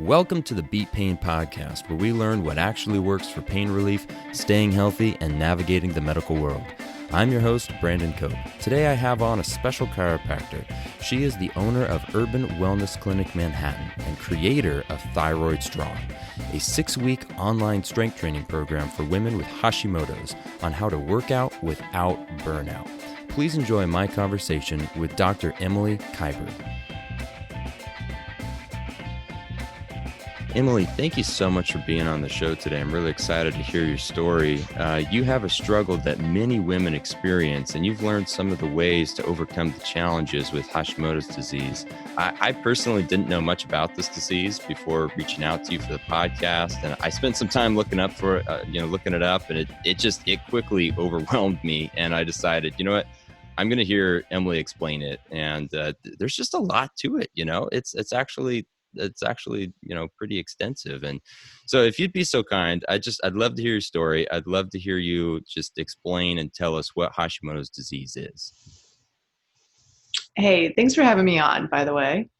Welcome to the BEET Pain Podcast, where we learn what actually works for pain relief, staying healthy, and navigating the medical world. I'm your host, Brandon Cope. Today I have on a special chiropractor. She is the owner of Urban Wellness Clinic Manhattan and creator of Thyroid Strong, a 6-week online strength training program for women with Hashimoto's on how to work out without burnout. Please enjoy my conversation with Dr. Emily Kiberd. Emily, thank you so much for being on the show today. I'm really excited to hear your story. You have a struggle that many women experience, and you've learned some of the ways to overcome the challenges with Hashimoto's disease. I personally didn't know much about this disease before reaching out to you for the podcast, and I spent some time looking up for looking it up, and it quickly overwhelmed me, and I decided, you know what? I'm going to hear Emily explain it, and there's just a lot to it. It's actually pretty extensive. And so if you'd be so kind, I'd love to hear your story. I'd love to hear you just explain and tell us what Hashimoto's disease is. Hey, thanks for having me on, by the way.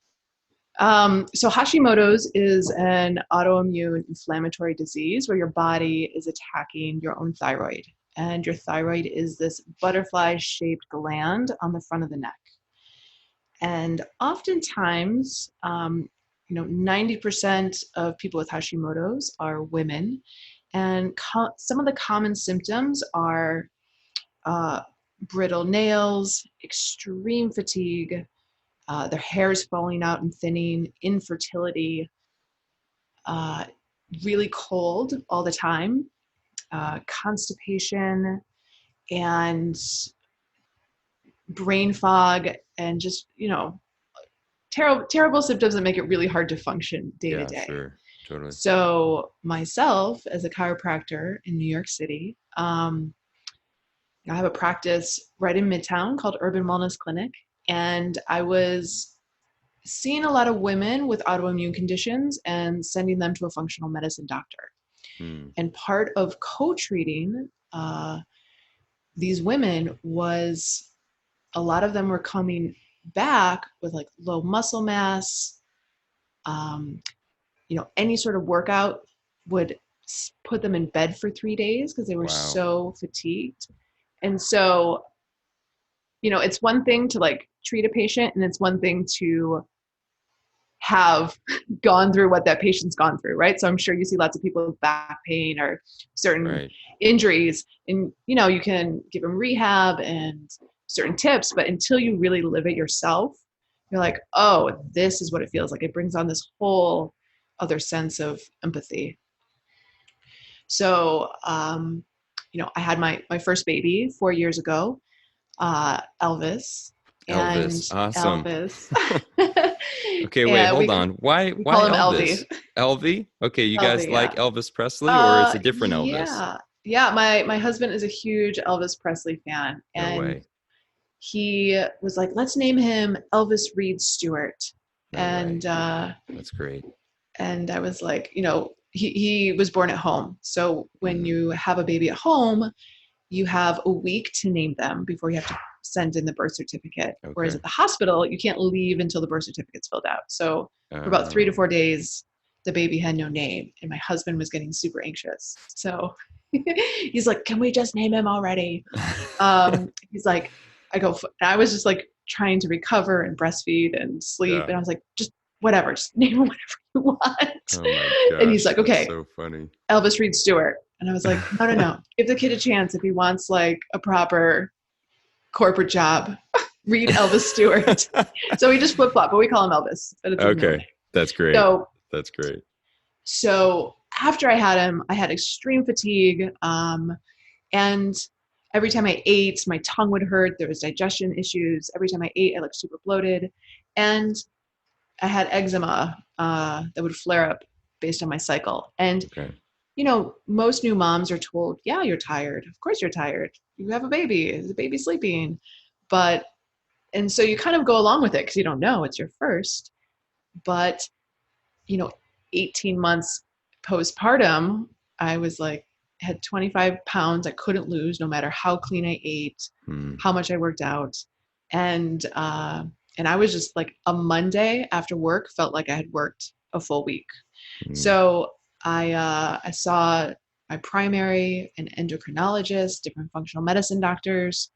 So Hashimoto's is an autoimmune inflammatory disease where your body is attacking your own thyroid. And your thyroid is this butterfly-shaped gland on the front of the neck. And oftentimes, 90% of people with Hashimoto's are women, and some of the common symptoms are brittle nails, extreme fatigue, their hair is falling out and thinning, infertility, really cold all the time, constipation, and brain fog, and just, terrible symptoms that make it really hard to function day to day. Sure. Totally. So myself, as a chiropractor in New York City, I have a practice right in Midtown called Urban Wellness Clinic. And I was seeing a lot of women with autoimmune conditions and sending them to a functional medicine doctor. And part of co-treating these women was a lot of them were coming back with like low muscle mass. Any sort of workout would put them in bed for 3 days because they were so fatigued. And so, it's one thing to like treat a patient, and it's one thing to have gone through what that patient's gone through, right? So I'm sure you see lots of people with back pain or certain injuries, and you can give them rehab and certain tips, but until you really live it yourself, you're like, oh, this is what it feels like. It brings on this whole other sense of empathy. So, I had my first baby 4 years ago, Elvis. Awesome. Elvis. Okay, wait, hold on. Why call him Elvis? Elvis? Okay, you guys like Elvis Presley, or it's a different Elvis? Yeah. My husband is a huge Elvis Presley fan, and no way. He was like, let's name him Elvis Reed Stewart. That's great. And I was like, he was born at home. So when you have a baby at home, you have a week to name them before you have to send in the birth certificate. Okay. Whereas at the hospital, you can't leave until the birth certificate's filled out. So for about 3 to 4 days, the baby had no name, and my husband was getting super anxious. So he's like, can we just name him already? He's like, I was just like trying to recover and breastfeed and sleep. And I was like, just whatever, just name him whatever you want. Oh my gosh, and he's like, okay, so funny. Elvis Reed Stewart. And I was like, no, give the kid a chance. If he wants like a proper corporate job, read Elvis Stewart. So we just flip flop, but we call him Elvis. Okay. That's great. That's great. So after I had him, I had extreme fatigue. And every time I ate, my tongue would hurt. There was digestion issues. Every time I ate, I looked super bloated. And I had eczema that would flare up based on my cycle. And, most new moms are told, yeah, you're tired. Of course you're tired. You have a baby. Is the baby sleeping? And so you kind of go along with it because you don't know. It's your first. But, 18 months postpartum, I was like, had 25 pounds I couldn't lose no matter how clean I ate, how much I worked out. And I was just like, a Monday after work felt like I had worked a full week. Mm. So I saw my primary and endocrinologist, different functional medicine doctors,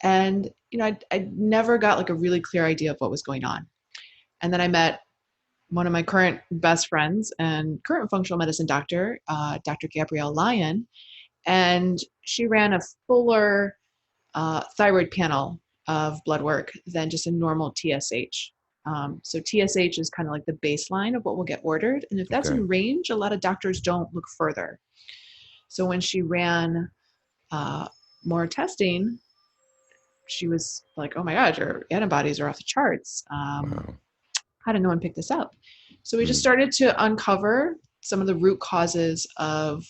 and I never got like a really clear idea of what was going on. And then I met one of my current best friends and current functional medicine doctor, Dr. Gabrielle Lyon, and she ran a fuller thyroid panel of blood work than just a normal TSH. So TSH is kind of like the baseline of what will get ordered. And if that's Okay. in range, a lot of doctors don't look further. So when she ran uh, more testing, she was like, oh my God, your antibodies are off the charts. Wow. How did no one pick this up? So we just Mm. started to uncover some of the root causes of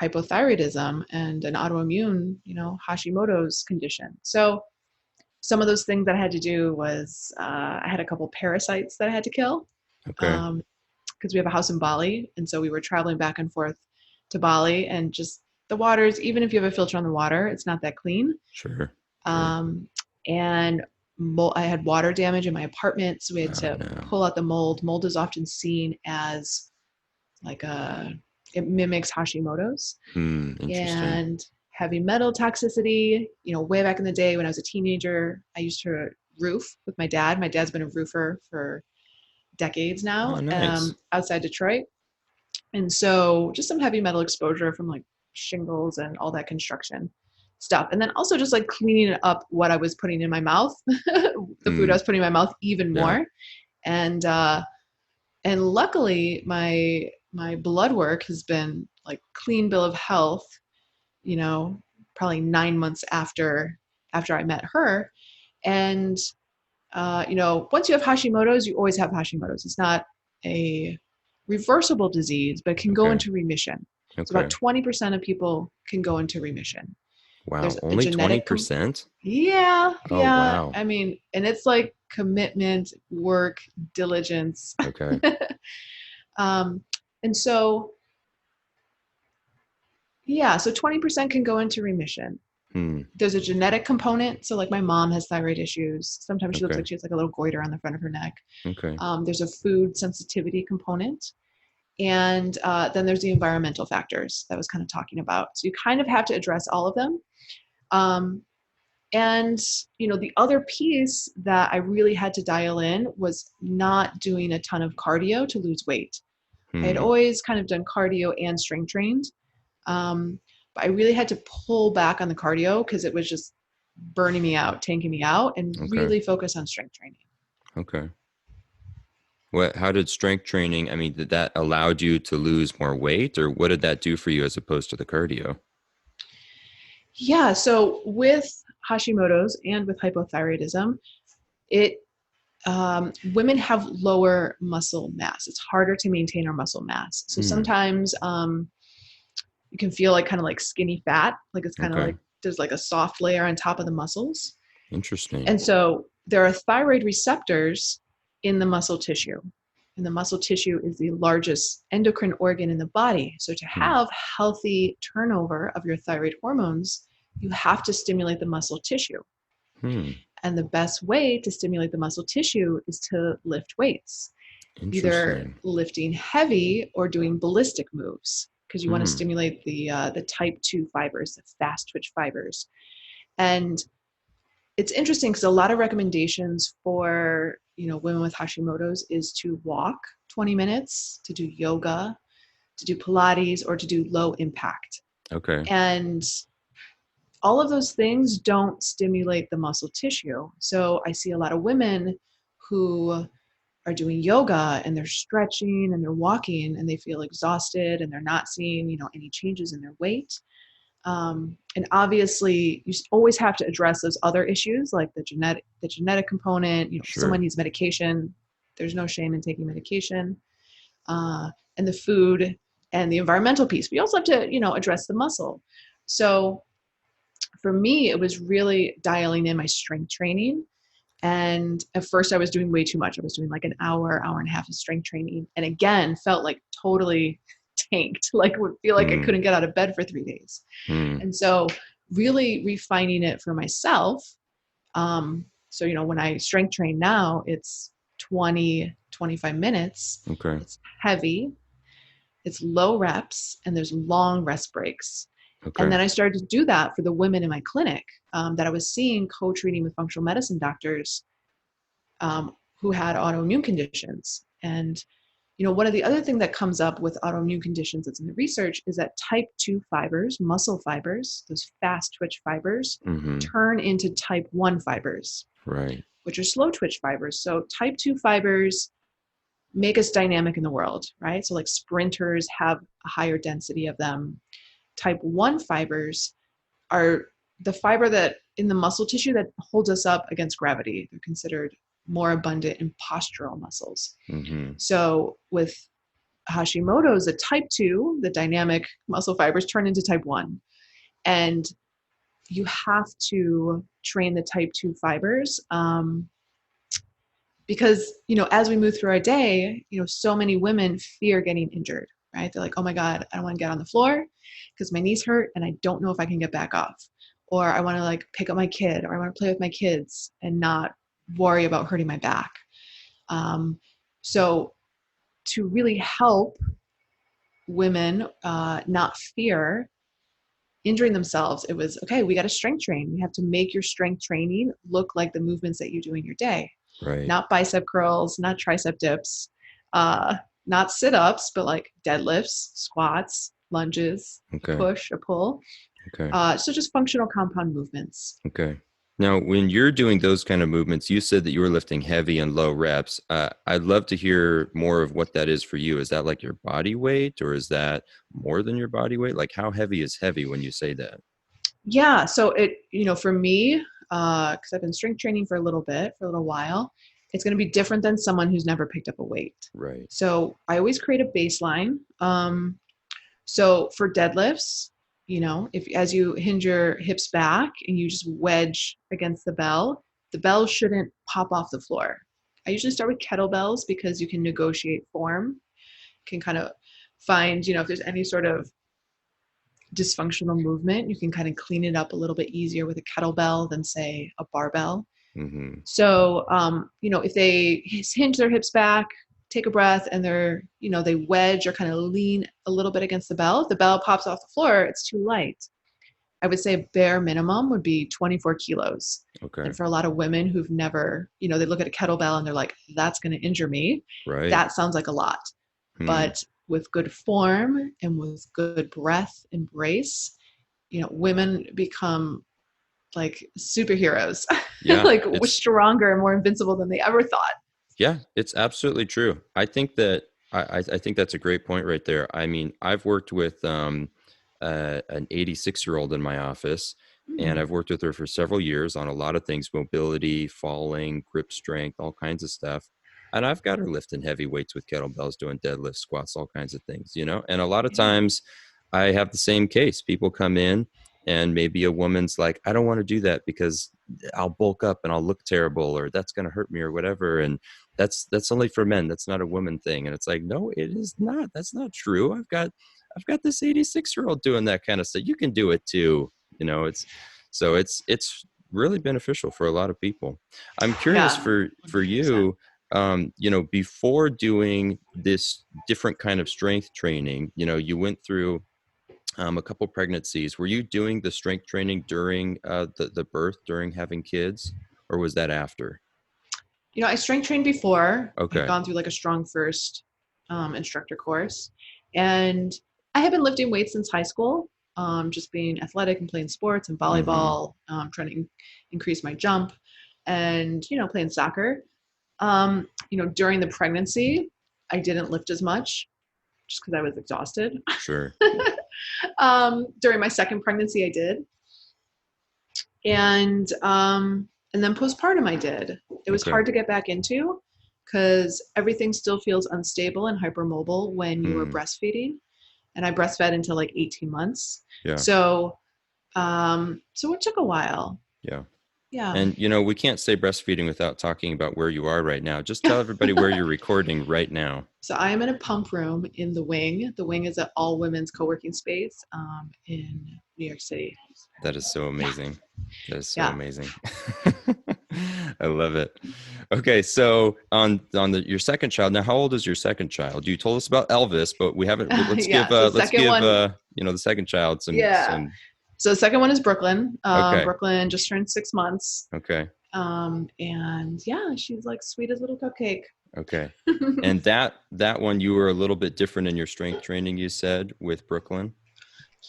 hypothyroidism and an autoimmune, Hashimoto's condition. So some of those things that I had to do was I had a couple parasites that I had to kill Okay. because we have a house in Bali. And so we were traveling back and forth to Bali, and just the waters, even if you have a filter on the water, it's not that clean. Sure. Sure. Um, and I had water damage in my apartment. So we had Oh to no. pull out the mold. Mold is often seen as like it mimics Hashimoto's. Interesting. And heavy metal toxicity, way back in the day when I was a teenager, I used to roof with my dad. My dad's been a roofer for decades now, Oh, nice. outside Detroit. And so just some heavy metal exposure from like shingles and all that construction stuff. And then also just like cleaning up what I was putting in my mouth, the food I Mm. was putting in my mouth even Yeah. more. And luckily my blood work has been like clean bill of health, you know, probably 9 months after I met her. And once you have Hashimoto's, you always have Hashimoto's. It's not a reversible disease, but it can go Okay. into remission. So about Okay. 20% of people can go into remission. Wow. There's a Only genetic, 20%? yeah, Oh, yeah. wow. I mean, and it's like commitment, work, diligence. Okay. um, and so, yeah, so 20% can go into remission. Hmm. There's a genetic component. So like my mom has thyroid issues. Sometimes she looks Okay. like she has like a little goiter on the front of her neck. Okay. There's a food sensitivity component. And then there's the environmental factors that I was kind of talking about. So you kind of have to address all of them. Um, and, the other piece that I really had to dial in was not doing a ton of cardio to lose weight. I had Hmm. always kind of done cardio and strength trained. But I really had to pull back on the cardio because it was just burning me out, tanking me out, and Okay. really focus on strength training. Okay. How did strength training, I mean, did that allowed you to lose more weight, or what did that do for you as opposed to the cardio? Yeah, so with Hashimoto's and with hypothyroidism, it women have lower muscle mass. It's harder to maintain our muscle mass. So Hmm. sometimes you can feel like kind of like skinny fat, like it's kind of Okay. like there's like a soft layer on top of the muscles. Interesting. And so there are thyroid receptors in the muscle tissue. And the muscle tissue is the largest endocrine organ in the body. So to Hmm. have healthy turnover of your thyroid hormones, you have to stimulate the muscle tissue. Hmm. And the best way to stimulate the muscle tissue is to lift weights, either Interesting. lifting heavy or doing ballistic moves, because you want to Hmm. stimulate the type 2 fibers, the fast twitch fibers. And it's interesting because a lot of recommendations for women with Hashimoto's is to walk 20 minutes, to do yoga, to do Pilates, or to do low impact. Okay. And all of those things don't stimulate the muscle tissue. So I see a lot of women who are doing yoga and they're stretching and they're walking and they feel exhausted and they're not seeing any changes in their weight. And obviously, you always have to address those other issues like the genetic component. If someone Sure. needs medication, there's no shame in taking medication, and the food and the environmental piece. We also have to, address the muscle. So for me, it was really dialing in my strength training. And at first, I was doing way too much. I was doing like an hour and a half of strength training, and again, felt like totally tanked. Like would feel like I Hmm. couldn't get out of bed for 3 days. Hmm. And so really refining it for myself. So, when I strength train now, it's 20, 25 minutes. Okay. It's heavy, it's low reps, and there's long rest breaks. And Okay. then I started to do that for the women in my clinic that I was seeing co-treating with functional medicine doctors who had autoimmune conditions. And one of the other things that comes up with autoimmune conditions that's in the research is that type 2 fibers, muscle fibers, those fast twitch fibers, Mm-hmm. turn into type 1 fibers, Right. which are slow twitch fibers. So type 2 fibers make us dynamic in the world, right? So like sprinters have a higher density of them. Type 1 fibers are the fiber that in the muscle tissue that holds us up against gravity. They're considered more abundant in postural muscles. Mm-hmm. So with Hashimoto's, a type 2, the dynamic muscle fibers turn into type 1. And you have to train the type 2 fibers because, as we move through our day, so many women fear getting injured, right? They're like, oh my God, I don't want to get on the floor because my knees hurt and I don't know if I can get back off. Or I want to like pick up my kid, or I want to play with my kids and not worry about hurting my back. So to really help women not fear injuring themselves, it was, okay, we got to strength train. We have to make your strength training look like the movements that you do in your day. Right. Not bicep curls, not tricep dips, not sit-ups, but like deadlifts, squats, lunges, a Okay. push, a pull. Okay. So just functional compound movements. Okay. Now, when you're doing those kind of movements, you said that you were lifting heavy and low reps. I'd love to hear more of what that is for you. Is that like your body weight, or is that more than your body weight? Like, how heavy is heavy when you say that? Yeah. So for me, because I've been strength training for a little while, it's going to be different than someone who's never picked up a weight. Right. So I always create a baseline. So for deadlifts, if as you hinge your hips back and you just wedge against the bell shouldn't pop off the floor. I usually start with kettlebells because you can negotiate form, can kind of find, if there's any sort of dysfunctional movement, you can kind of clean it up a little bit easier with a kettlebell than say a barbell. Mm-hmm. So, if they hinge their hips back, take a breath, and they wedge or kind of lean a little bit against the bell. If the bell pops off the floor, it's too light. I would say bare minimum would be 24 kilos. Okay. And for a lot of women who've never, they look at a kettlebell and they're like, that's going to injure me. Right. That sounds like a lot. But with good form and with good breath and brace, women become like superheroes. Yeah. Like stronger and more invincible than they ever thought. Yeah, it's absolutely true. I think that I think that's a great point right there. I mean, I've worked with an 86-year-old in my office, and I've worked with her for several years on a lot of things: mobility, falling, grip strength, all kinds of stuff. And I've got her lifting heavy weights with kettlebells, doing deadlifts, squats, all kinds of things, And a lot of times I have the same case. People come in and maybe a woman's like, I don't want to do that because I'll bulk up and I'll look terrible, or that's going to hurt me or whatever. And that's only for men. That's not a woman thing. And it's like, no, it is not. That's not true. I've got this 86-year-old doing that kind of stuff. You can do it too. It's really beneficial for a lot of people. I'm curious for 100%. you, before doing this different kind of strength training, you went through a couple pregnancies. Were you doing the strength training during the birth, during having kids, or was that after? I strength trained before. Okay. I've gone through like a strong first instructor course. And I have been lifting weights since high school, just being athletic and playing sports and volleyball, trying to increase my jump and, playing soccer. During the pregnancy, I didn't lift as much just because I was exhausted. Sure. During my second pregnancy, I did. And then postpartum, I did. It was hard to get back into because everything still feels unstable and hypermobile when you are breastfeeding. And I breastfed until like 18 months. Yeah. So it took a while. Yeah. Yeah. And, we can't say breastfeeding without talking about where you are right now. Just tell everybody where you're recording right now. So I am in a pump room in the Wing. The Wing is an all women's co-working space in New York City. That is so amazing. That is so amazing. I love it. Okay, so on your second child. Now, how old is your second child? You told us about Elvis, but we haven't. Yeah. So Let's second give one, the second child yeah. some. So the second one is Brooklyn. Okay, Brooklyn just turned 6 months. okay, And yeah, she's like sweet as a little cupcake. okay. And that one, you were a little bit different in your strength training. You said with Brooklyn.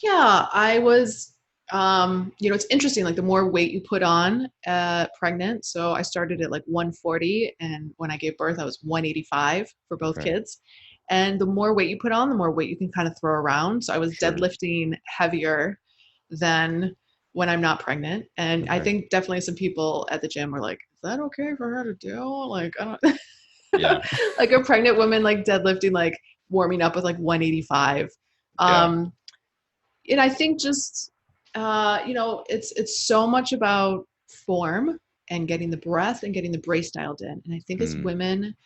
Yeah, I was, it's interesting. Like the more weight you put on pregnant. So I started at like 140, and when I gave birth, I was 185 for both Right. kids. And the more weight you put on, the more weight you can kind of throw around. So I was Sure. deadlifting heavier than when I'm not pregnant. And I Okay. think definitely some people at the gym were like, "Is that okay for her to do?" Like I don't. Yeah. Like a pregnant woman like deadlifting like warming up with like 185. Yeah. um and I think just it's so much about form and getting the breath and getting the brace dialed in. And I think as Mm, women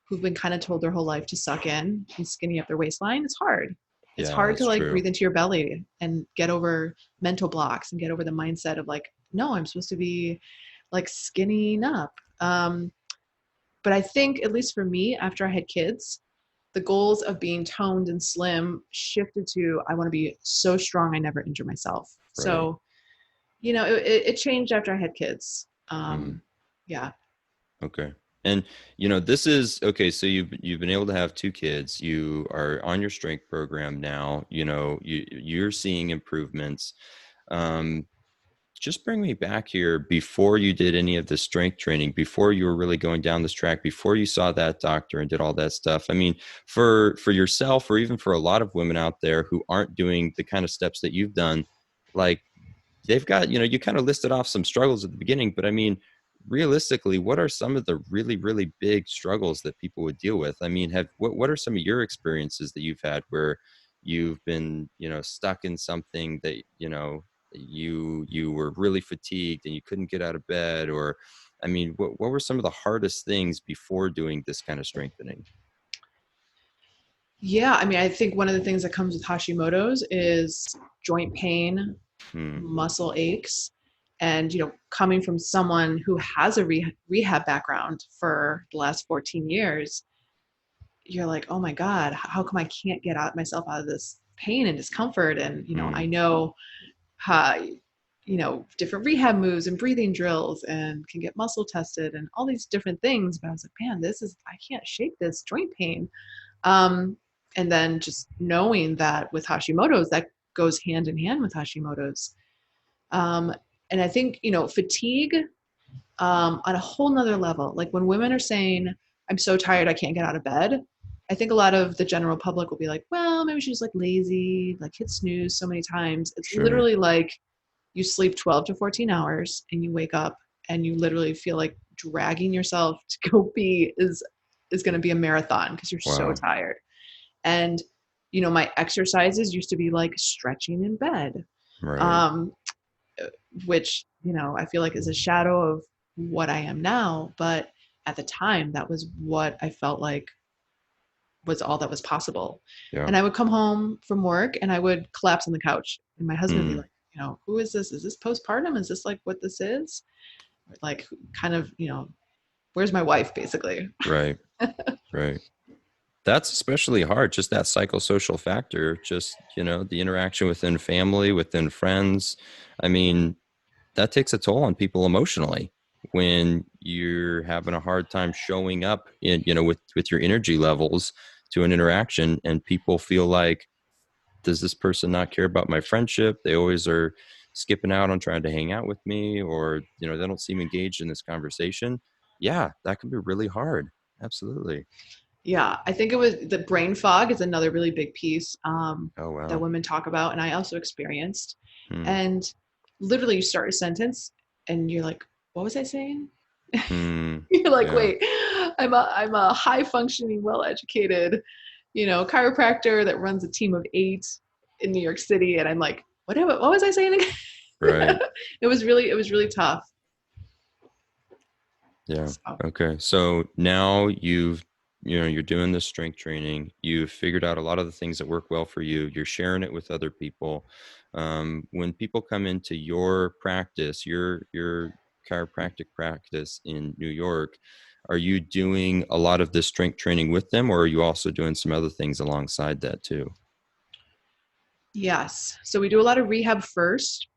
who've been kind of told their whole life to suck in and skinny up their waistline, it's hard. It's yeah, hard to that's like true. breathe into your belly and get over mental blocks and get over the mindset of like, no, I'm supposed to be like skinnying up. But I think, at least for me, after I had kids, the goals of being toned and slim shifted to I want to be so strong I never injure myself. Right. So, it changed after I had kids. Mm, Yeah. okay. And this is okay. So you've been able to have two kids. You are on your strength program now. You're seeing improvements. Um, just bring me back here before you did any of the strength training, before you were really going down this track, before you saw that doctor and did all that stuff. I mean, for yourself, or even for a lot of women out there who aren't doing the kind of steps that you've done, like they've got, you kind of listed off some struggles at the beginning, but I mean, realistically, what are some of the really, really big struggles that people would deal with? I mean, what are some of your experiences that you've had where you've been, stuck in something that, you were really fatigued and you couldn't get out of bed? Or, I mean, what were some of the hardest things before doing this kind of strengthening? Yeah. I mean, I think one of the things that comes with Hashimoto's is joint pain, Hmm. muscle aches. And, coming from someone who has a rehab background for the last 14 years, you're like, oh my God, how come I can't get myself out of this pain and discomfort? And, I Hmm. know how, different rehab moves and breathing drills and can get muscle tested and all these different things. But I was like, man, I can't shake this joint pain. Um, and then just knowing that with Hashimoto's, that goes hand in hand with Hashimoto's. Um, and I think, fatigue on a whole nother level. Like when women are saying, I'm so tired, I can't get out of bed. I think a lot of the general public will be like, well, maybe she's like lazy, like hit snooze so many times. It's Sure. literally like you sleep 12 to 14 hours and you wake up and you literally feel like dragging yourself to go pee is going to be a marathon because you're so Wow. tired. And my exercises used to be like stretching in bed. Right. Um, which I feel like is a shadow of what I am now. But at the time, that was what I felt like was all that was possible. Yeah. And I would come home from work and I would collapse on the couch, and my husband would be Hmm. like, who is this? Is this postpartum? Is this like what this is? Like, kind of, where's my wife, basically? Right. Right. That's especially hard, just that psychosocial factor, just, the interaction within family, within friends. I mean, that takes a toll on people emotionally when you're having a hard time showing up in, with your energy levels to an interaction, and people feel like, does this person not care about my friendship? They always are skipping out on trying to hang out with me, or, they don't seem engaged in this conversation. Yeah, that can be really hard. Absolutely. Yeah, I think it was the brain fog is another really big piece Oh, that wow. women talk about, and I also experienced. Hmm. And literally, you start a sentence, and you're like, "What was I saying?" Hmm. You're like, Yeah. "Wait, I'm a high functioning, well educated, chiropractor that runs a team of 8 in New York City," and I'm like, What was I saying again?" Right. It was really tough. Yeah. So. Okay. So now you're doing this strength training. You've figured out a lot of the things that work well for you. You're sharing it with other people. When people come into your practice, your chiropractic practice in New York. Are you doing a lot of this strength training with them, or are you also doing some other things alongside that too? Yes. So we do a lot of rehab first,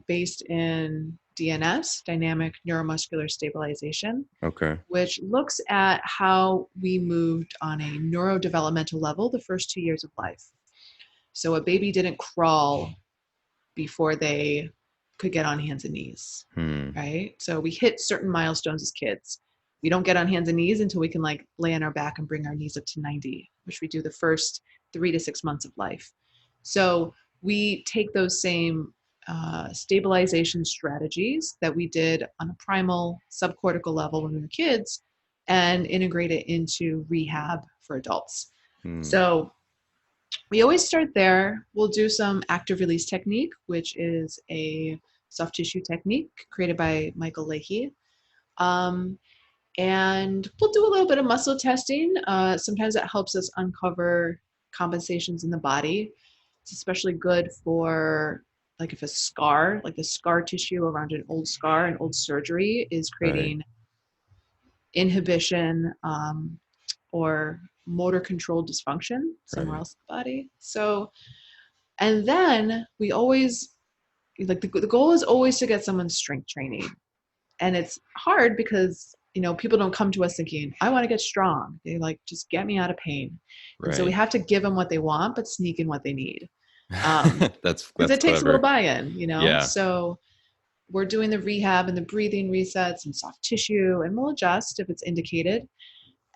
based in DNS, dynamic neuromuscular stabilization, Okay. which looks at how we moved on a neurodevelopmental level the first 2 years of life. So a baby didn't crawl before they could get on hands and knees, Hmm. right? So we hit certain milestones as kids. We don't get on hands and knees until we can like lay on our back and bring our knees up to 90, which we do the first 3 to 6 months of life. So we take those same stabilization strategies that we did on a primal subcortical level when we were kids and integrate it into rehab for adults. Hmm. So we always start there. We'll do some active release technique, which is a soft tissue technique created by Michael Leahy. Um, and we'll do a little bit of muscle testing. Sometimes it helps us uncover compensations in the body. It's especially good for like if a scar, like the scar tissue around an old scar, an old surgery is Right. creating inhibition, or motor control dysfunction somewhere Right. else in the body. So, and then we always, like the goal is always to get someone strength training. And it's hard because, people don't come to us thinking, I want to get strong. They like, just get me out of pain. And so we Right. have to give them what they want, but sneak in what they need. Um, because That's it takes a little clever. buy-in. Yeah. So we're doing the rehab and the breathing resets and soft tissue, and we'll adjust if it's indicated.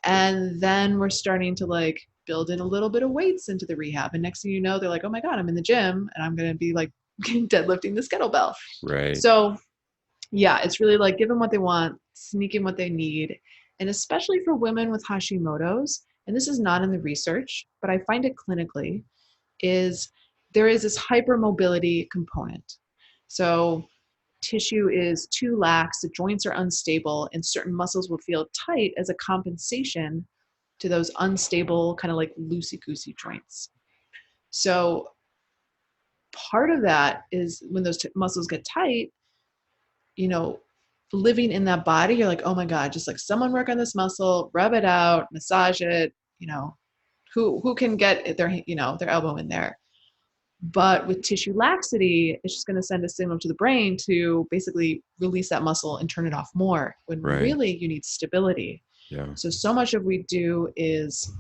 And then we're starting to like build in a little bit of weights into the rehab. And next thing you know, they're like, oh my God, I'm in the gym and I'm going to be like deadlifting the kettlebell. Right. So yeah, it's really like give them what they want, sneak in what they need. And especially for women with Hashimoto's, and this is not in the research, but I find it clinically, is there is this hypermobility component. So tissue is too lax, the joints are unstable, and certain muscles will feel tight as a compensation to those unstable, kind of like loosey-goosey joints. So part of that is when those muscles get tight, you know, living in that body, you're like, oh my God, just like someone work on this muscle, rub it out, massage it, who can get their elbow in there. But with tissue laxity, it's just going to send a signal to the brain to basically release that muscle and turn it off more when Right. really you need stability. Yeah. So much of what we do is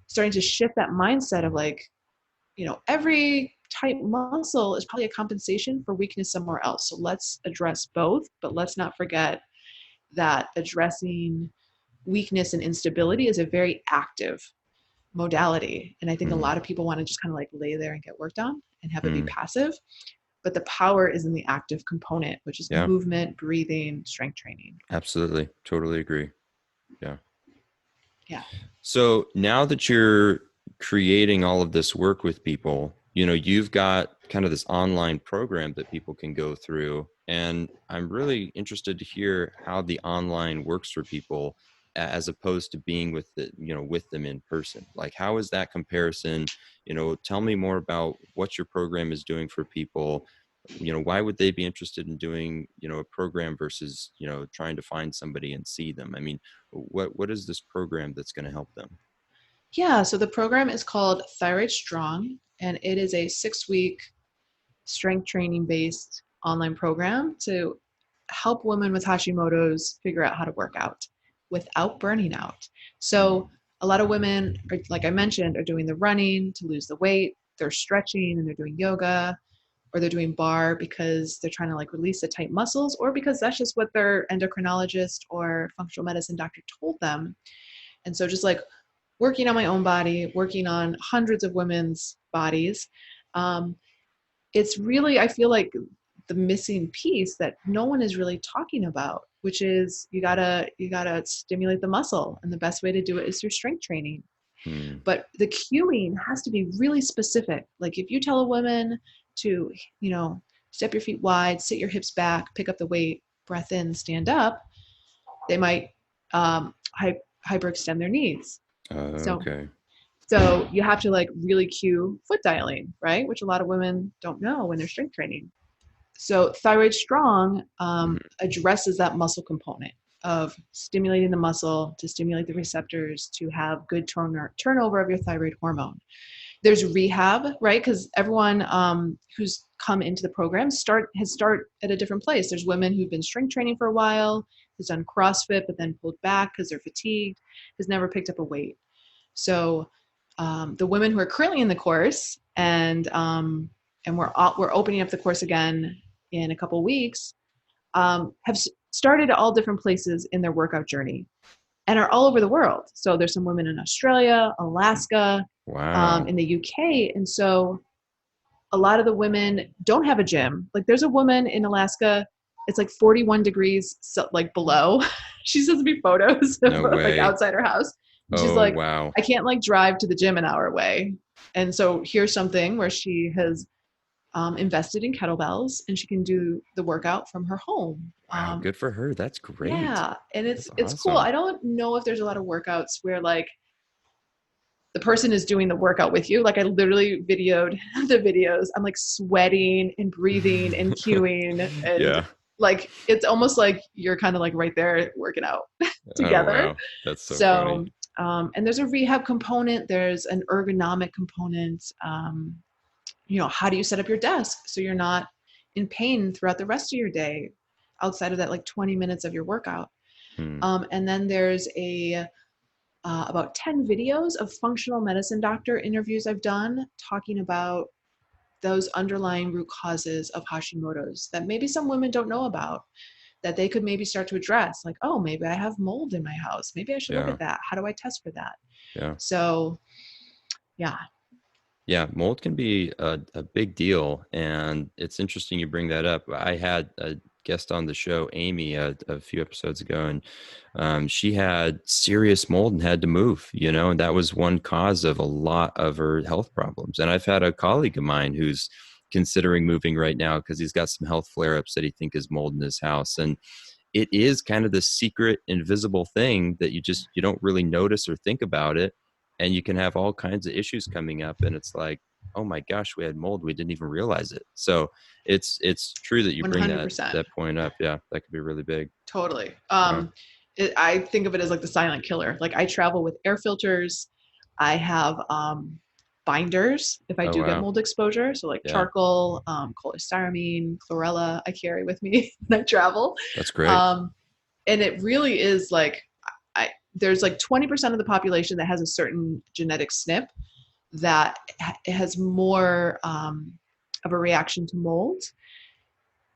starting to shift that mindset of like, every tight muscle is probably a compensation for weakness somewhere else. So let's address both, but let's not forget that addressing weakness and instability is a very active modality. And I think a Hmm. lot of people want to just kind of like lay there and get work done and have it be Hmm. passive. But the power is in the active component, which is Yeah. movement, breathing, strength training. Absolutely. Totally agree. Yeah. Yeah. So now that you're creating all of this work with people, you've got kind of this online program that people can go through. And I'm really interested to hear how the online works for people as opposed to being with them in person. Like, how is that comparison? Tell me more about what your program is doing for people. Why would they be interested in doing, a program versus, trying to find somebody and see them? I mean, what is this program that's going to help them? Yeah. So the program is called Thyroid Strong, and it is a 6-week strength training based online program to help women with Hashimoto's figure out how to work out without burning out. So a lot of women are, like I mentioned, are doing the running to lose the weight, they're stretching and they're doing yoga, or they're doing bar because they're trying to like release the tight muscles, or because that's just what their endocrinologist or functional medicine doctor told them. And so just like working on my own body, working on hundreds of women's bodies, um, it's really, I feel like, the missing piece that no one is really talking about, which is you gotta stimulate the muscle, and the best way to do it is through strength training. Hmm. But the cueing has to be really specific. Like if you tell a woman to, step your feet wide, sit your hips back, pick up the weight, breath in, stand up, they might hyperextend their knees. So Okay. so you have to like really cue foot dialing, right? Which a lot of women don't know when they're strength training. So Thyroid Strong Mhm. addresses that muscle component of stimulating the muscle to stimulate the receptors to have good turnover of your thyroid hormone. There's rehab, right? Because everyone who's come into the program has start at a different place. There's women who've been strength training for a while, has done CrossFit, but then pulled back because they're fatigued, has never picked up a weight. So the women who are currently in the course, and we're opening up the course again in a couple weeks, have started at all different places in their workout journey and are all over the world. So there's some women in Australia, Alaska, Wow. in the UK. And so a lot of the women don't have a gym. Like there's a woman in Alaska, it's like 41 degrees, so, like below. She sends me photos of No like way. outside her house. And she's Oh, like, wow. I can't like drive to the gym an hour away. And so here's something where she has invested in kettlebells and she can do the workout from her home. Wow. Good for her. That's great. Yeah, and That's it's cool. awesome. I don't know if there's a lot of workouts where like the person is doing the workout with you. Like I literally videoed the videos. I'm like sweating and breathing and cueing, and Yeah. like it's almost like you're kind of like right there working out Oh, together. wow. That's so funny. So and there's a rehab component. There's an ergonomic component. How do you set up your desk so you're not in pain throughout the rest of your day outside of that like 20 minutes of your workout. Hmm. And then there's about 10 videos of functional medicine doctor interviews I've done talking about those underlying root causes of Hashimoto's that maybe some women don't know about, that they could maybe start to address. Like, oh, maybe I have mold in my house. Maybe I should look Yeah. at that. How do I test for that? Yeah. So, yeah. Yeah, mold can be a big deal, and it's interesting you bring that up. I had a guest on the show, Amy, a few episodes ago, and she had serious mold and had to move, and that was one cause of a lot of her health problems. And I've had a colleague of mine who's considering moving right now because he's got some health flare-ups that he think is mold in his house, and it is kind of the secret invisible thing that you don't really notice or think about it, and you can have all kinds of issues coming up, and it's like, oh my gosh, we had mold, we didn't even realize it. So it's true that you bring that 100%. that point up. Yeah, that could be really big. Totally. Wow. I think of it as like the silent killer. Like I travel with air filters. I have binders if I Oh, do get wow. mold exposure. So like Yeah, charcoal, cholestyramine, chlorella, I carry with me when I travel. that's great. Um, and it really is like there's like 20% of the population that has a certain genetic SNP that has more of a reaction to mold,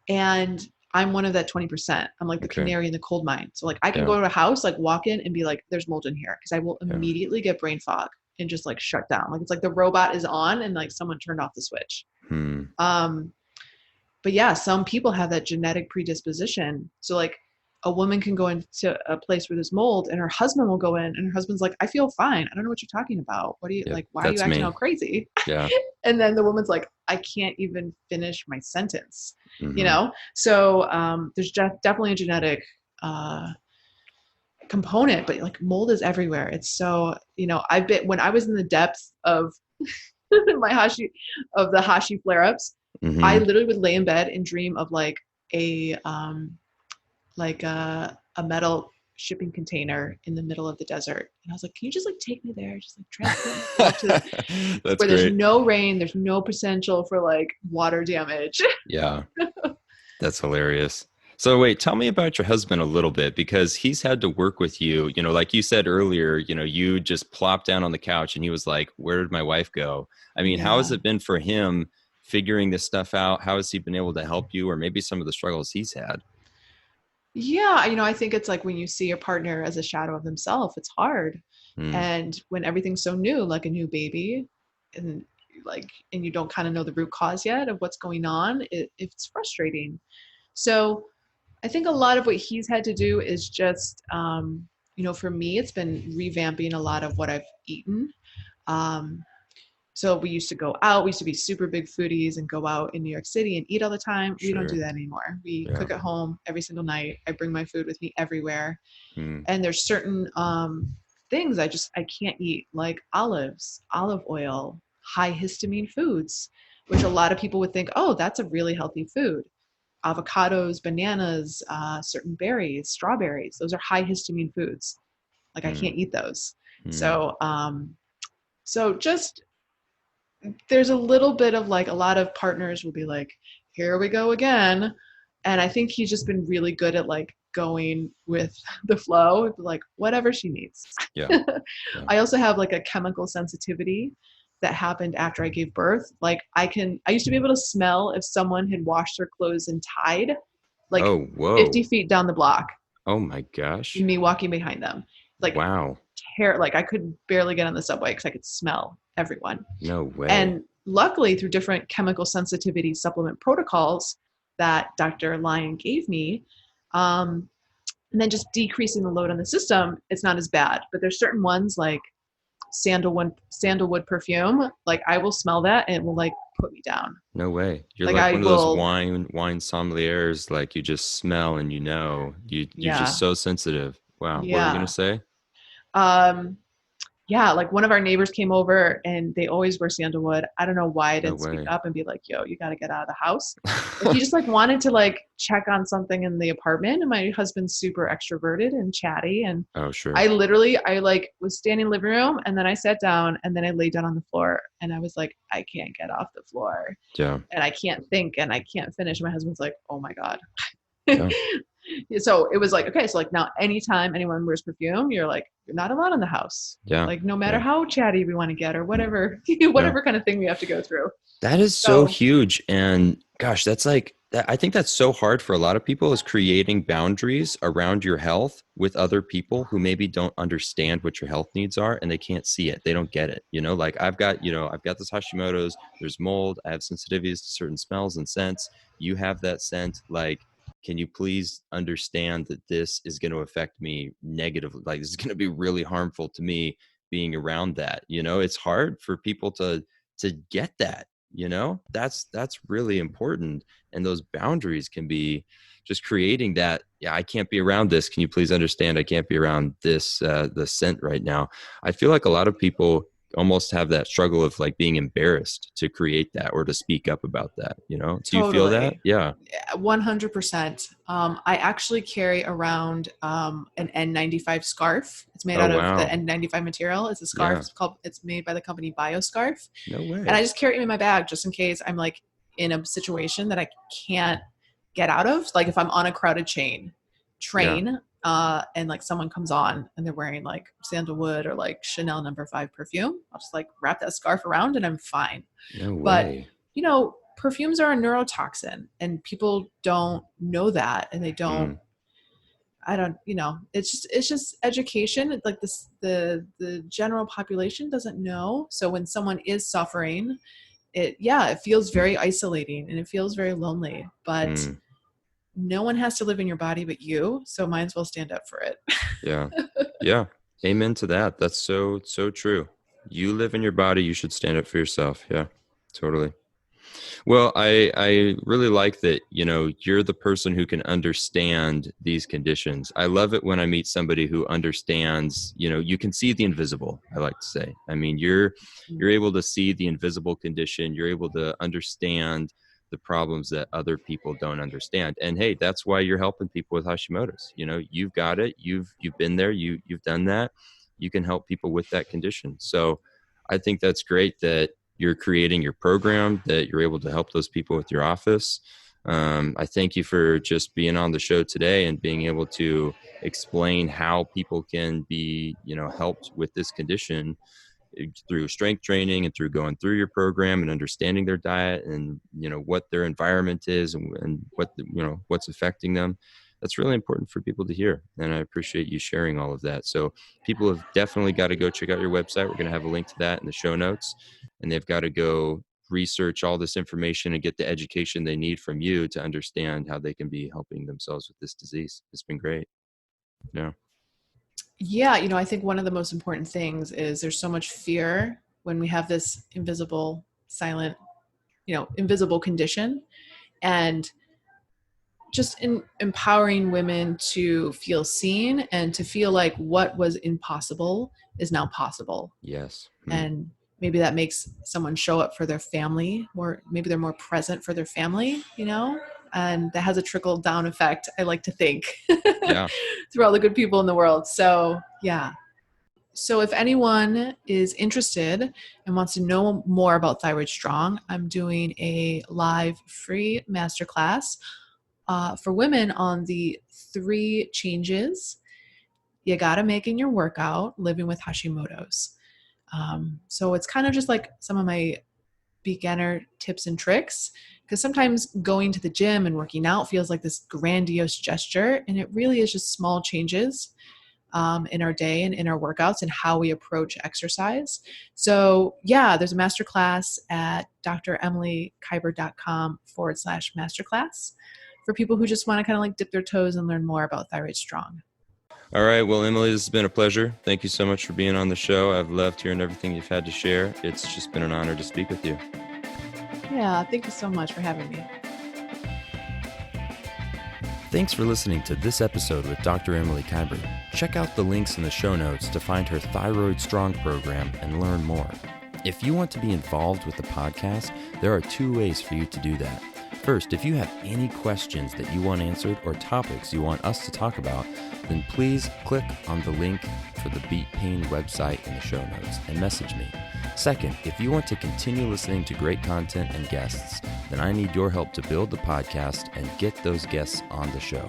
and I'm one of that 20%. I'm like the Okay. canary in the coal mine. So like I can Yeah. go to a house, like walk in and be like, there's mold in here. Cause I will Yeah. immediately get brain fog and just like shut down. Like it's like the robot is on and like someone turned off the switch. Hmm. Um, but yeah, some people have that genetic predisposition. So like a woman can go into a place where there's mold and her husband will go in and her husband's like, I feel fine. I don't know what you're talking about. What do you Yep, like? Why are you that's acting me. all crazy? Yeah. And then the woman's like, I can't even finish my sentence, Hmm. So there's definitely a genetic uh, component, but like mold is everywhere. It's so, I've been, when I was in the depths of the Hashi flare-ups, I Hmm. literally would lay in bed and dream of like a like a metal shipping container in the middle of the desert. And I was like, can you just like take me there? Just like transport myself to That's where there's great. no rain, there's no potential for like water damage. Yeah. That's hilarious. So wait, tell me about your husband a little bit, because he's had to work with you, like you said earlier, you just plopped down on the couch and he was like, where did my wife go? I mean, how has Yeah. it been for him figuring this stuff out? How has he been able to help you, or maybe some of the struggles he's had? Yeah, I think it's like when you see your partner as a shadow of themselves, it's hard. Hmm. And when everything's so new, like a new baby, and and you don't kind of know the root cause yet of what's going on, it's frustrating. So I think a lot of what he's had to do is just, for me, it's been revamping a lot of what I've eaten. Um, so we used to go out. We used to be super big foodies and go out in New York City and eat all the time. We don't do Sure. that anymore. We Yeah. cook at home every single night. I bring my food with me everywhere. Hmm. And there's certain things I can't eat, like olives, olive oil, high histamine foods, which a lot of people would think, oh, that's a really healthy food. avocados, bananas, certain berries, strawberries. Those are high histamine foods. Like I Mm, can't eat those. mm. So just there's a little bit of like a lot of partners will be like, here we go again. And I think he's just been really good at like going with the flow, like whatever she needs. Yeah. Yeah. I also have like a chemical sensitivity that happened after I gave birth. Like I used to be able to smell if someone had washed their clothes and tied like Oh, 50 whoa. feet down the block, Oh my gosh. me walking behind them. Like Wow. like I could barely get on the subway because I could smell everyone. No way. And luckily, through different chemical sensitivity supplement protocols that Dr. Lyon gave me, and then just decreasing the load on the system, it's not as bad. But there's certain ones like sandalwood perfume. Like I will smell that and it will like put me down. No way. You're Like like I one of those will, wine sommeliers, like you just smell and you're just yeah, so sensitive. Wow. What were you gonna yeah. say? Um, yeah, like one of our neighbors came over and they always wear sandalwood. I don't know why I No didn't speak way. up and be like, yo, you got to get out of the house. But he just like wanted to like check on something in the apartment. And my husband's super extroverted and chatty. And Oh, sure. I like was standing in the living room and then I sat down and then I laid down on the floor and I was like, I can't get off the floor Yeah. and I can't think and I can't finish. My husband's like, oh my God. Yeah. So it was like, okay, so like now anytime anyone wears perfume, you're like, you're not allowed in the house. Yeah. Like no matter Yeah. how chatty we want to get or whatever, Yeah. whatever kind of thing we have to go through. That is so So huge. And gosh, that's like, I think that's so hard for a lot of people is creating boundaries around your health with other people who maybe don't understand what your health needs are and they can't see it. They don't get it. Like I've got this Hashimoto's, there's mold, I have sensitivities to certain smells and scents. You have that scent. Like, can you please understand that this is going to affect me negatively? Like, this is going to be really harmful to me being around that. It's hard for people to get that. That's really important, and those boundaries can be just creating that. Yeah, I can't be around this. Can you please understand I can't be around this the scent right now? I feel like a lot of people almost have that struggle of like being embarrassed to create that or to speak up about that. Do you feel that? totally. Yeah. 100%. I actually carry around an N95 scarf. It's made Oh, out of the wow. N95 material. It's a scarf. Yeah. It's made by the company BioScarf. No And I way. just carry it in my bag just in case I'm like in a situation that I can't get out of. Like if I'm on a crowded Yeah. train, and like someone comes on and they're wearing like sandalwood or like Chanel No. 5 perfume, I'll just like wrap that scarf around and I'm fine. No But way. perfumes are a neurotoxin and people don't know that and they don't. Mm, I don't, it's just education. It's like this, the general population doesn't know. So when someone is suffering, it feels very isolating and it feels very lonely, but mm, no one has to live in your body but you. So might as well stand up for it. yeah. Yeah. Amen to that. That's so true. You live in your body, you should stand up for yourself. Yeah. Totally. Well, I really like that, you're the person who can understand these conditions. I love it when I meet somebody who understands, you can see the invisible, I like to say. I mean, you're able to see the invisible condition, you're able to understand the problems that other people don't understand. And hey, that's why you're helping people with Hashimoto's. You've got it. You've been there, you've done that. You can help people with that condition. So I think that's great that you're creating your program, that you're able to help those people with your office. I thank you for just being on the show today and being able to explain how people can be, helped with this condition through strength training and through going through your program and understanding their diet and, what their environment is and what, what's affecting them. That's really important for people to hear. And I appreciate you sharing all of that. So people have definitely got to go check out your website. We're going to have a link to that in the show notes, and they've got to go research all this information and get the education they need from you to understand how they can be helping themselves with this disease. It's been great. Yeah. Yeah, I think one of the most important things is there's so much fear when we have this invisible, silent, invisible condition. And just in empowering women to feel seen and to feel like what was impossible is now possible. Yes. And maybe that makes someone show up for their family, or maybe they're more present for their family. and that has a trickle down effect, I like to think, Yeah. through all the good people in the world. So yeah. So if anyone is interested and wants to know more about Thyroid Strong, I'm doing a live free masterclass for women on the 3 changes you got to make in your workout living with Hashimoto's. So it's kind of just like some of my beginner tips and tricks, because sometimes going to the gym and working out feels like this grandiose gesture, and it really is just small changes in our day and in our workouts and how we approach exercise. So yeah, there's a masterclass at dremilykiberd.com/masterclass for people who just want to kind of like dip their toes and learn more about Thyroid Strong. All right. Well, Emily, this has been a pleasure. Thank you so much for being on the show. I've loved hearing everything you've had to share. It's just been an honor to speak with you. Yeah, thank you so much for having me. Thanks for listening to this episode with Dr. Emily Kiberd. Check out the links in the show notes to find her Thyroid Strong program and learn more. If you want to be involved with the podcast, there are 2 ways for you to do that. First, if you have any questions that you want answered or topics you want us to talk about, then please click on the link for the BEET Pain website in the show notes and message me. Second, if you want to continue listening to great content and guests, then I need your help to build the podcast and get those guests on the show.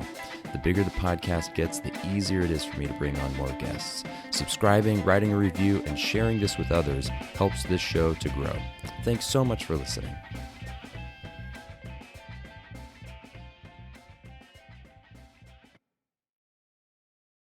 The bigger the podcast gets, the easier it is for me to bring on more guests. Subscribing, writing a review, and sharing this with others helps this show to grow. Thanks so much for listening.